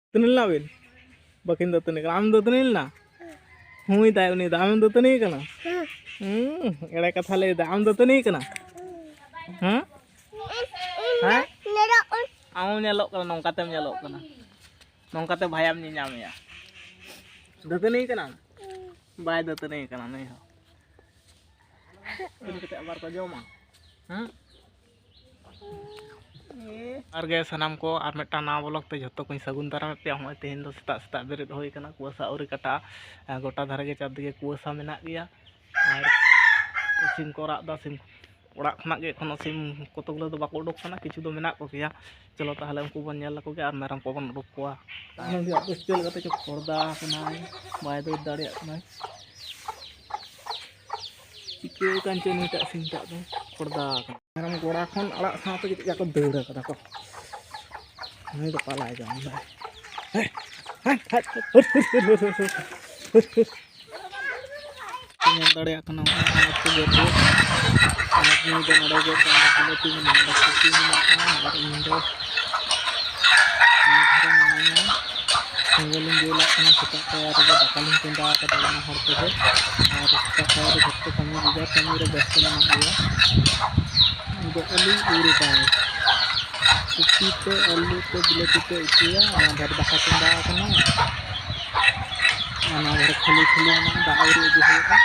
Tunil na bin. Bakin do tunil. Am do tunil na. Hui tayo ni dam do tunil kana. Ere katha lay dam do tunil kana. Ha? Amo nyalok kana nongka tem nyalok kana. Nongka te bhayam ni nyam ya. Do tunil kana. Bay do tunil kana nai ho. Ini kita abar ko joma. और गए सनाम को और मिट्टा ना blog पे जो कोई सगुन दारा पे हम तेहन दो सेता सेता बेरेद होई कना कुआसा औरी कटा गोटा धारे के चाप दिगे कुआसा मेना गया और सिम को राग दा सिम ओड़ा खना गे कोनो सिम कतगुलो दो बाको उडोक कना किछु दो मेना को गया चलो ताहले उनको बन नेल को और मेरम को बन उडोक कोआ ताहले भी आपस चल गते जो पर्दा कना बाय दो दाड़िया कना चिके कांचे नीटा सिंटा दो पर्दा मेरम गोड़ा खन अड़ा साथे किति को दौड़ा कदा को नहीं तो पाला जाऊं भाई ini dari aku nong aku gitu anaknya udah ada gue kalau itu nong itu nong Indo namanya senggelin bola karena kita kayak ada bakalan pindah ke dalam harta itu harus kita kayak ada waktu kami juga kami udah bersama nama dia udah alu urutan itu alu itu bila kita itu ya ada bakat pindah karena mana ada kali-kali anak daur itu juga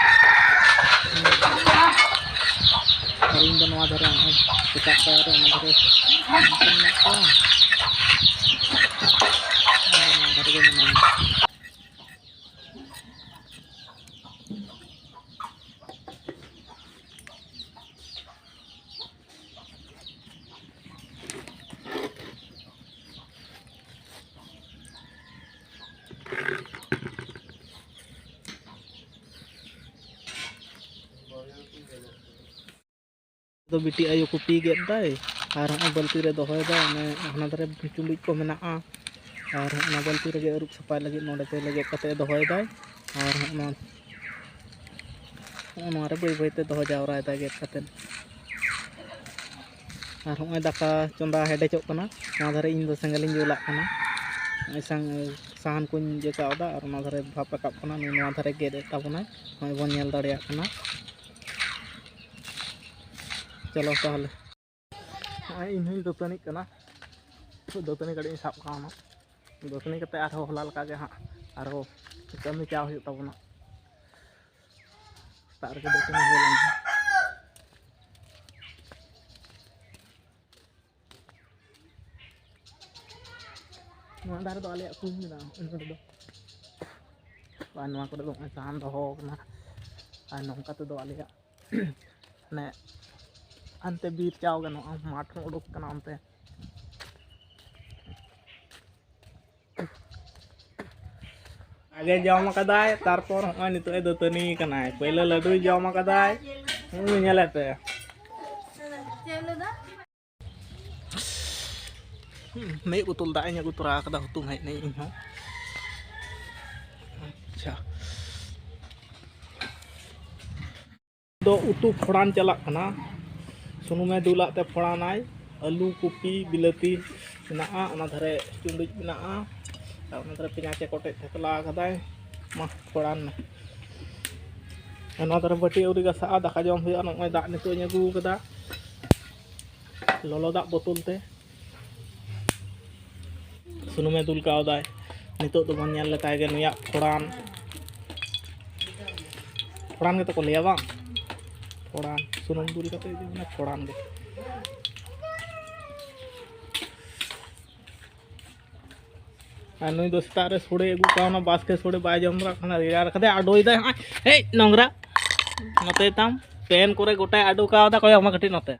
paling benua dari yang kita kayak anak terus mungkin apa dari mana तो बिटी आयो को P gate दाय और बाल्टी रे दोहय दा हना दरे चुंबी को मेना और ना बाल्टी रे अरुप सफाई लगे नोडे ते लगे कते दोहय दाय और ना रे बई बईते दोह जावरा दा गेट कते और हम दाका चंदा हेडेचो कना ना दरे इन दो संगलिन जुला कना संग साहन को जेकावदा और ना दरे भाप राकाब कना ना दरे गेट ताबना हम बन नेल दाड़िया कना चलो ताहले इन हई दतनी कना दतनी कड़ी साब काना दतनी कते आरो हला लका गे हां आरो कमी चाव हुई तबना तार के दतनी होलन नवा दार दो आले कुन ना इन दो बा नवा को दो सान दो कना आ नंका तो दो आले ने अंते बीर चाव गनो माठ उडुक कना अंते आगे जम कदाय तारपर हय नितो ए दतनी कनाय पहिले लड्डू जम कदाय नेलेते मे उतुल दा इन गुतरा कदा हुतुम है नै इन अच्छा दो उतु फोड़ान चला कना सुनु में दुला ते फोड़ानाय आलू कॉपी बिलाती मेना ओना धरे चुंडी मेना ओना धरे पियाचे कोटे थकला कदाय मा फोड़ान में ओना धरे बटी उरी गसा दाका जम हुई नय दा नितो ᱧ अगू कदा लोलो दा बोतल ते सुनु में दुल कावदाय नितो तो बन नेल लेताय गे नुया फोड़ान फोड़ान के तो को लिया बा फोड़ान सुनुम दूरी कते ना फोड़ान दे नुई दोस्ता रे सोड़े अगू कावना बास के सोड़े बाय जमरा खाना यार कते आडोई दा हे नोंगरा नते ताम पेन करे गोटाय आडो कावदा कोय हमा कटी नते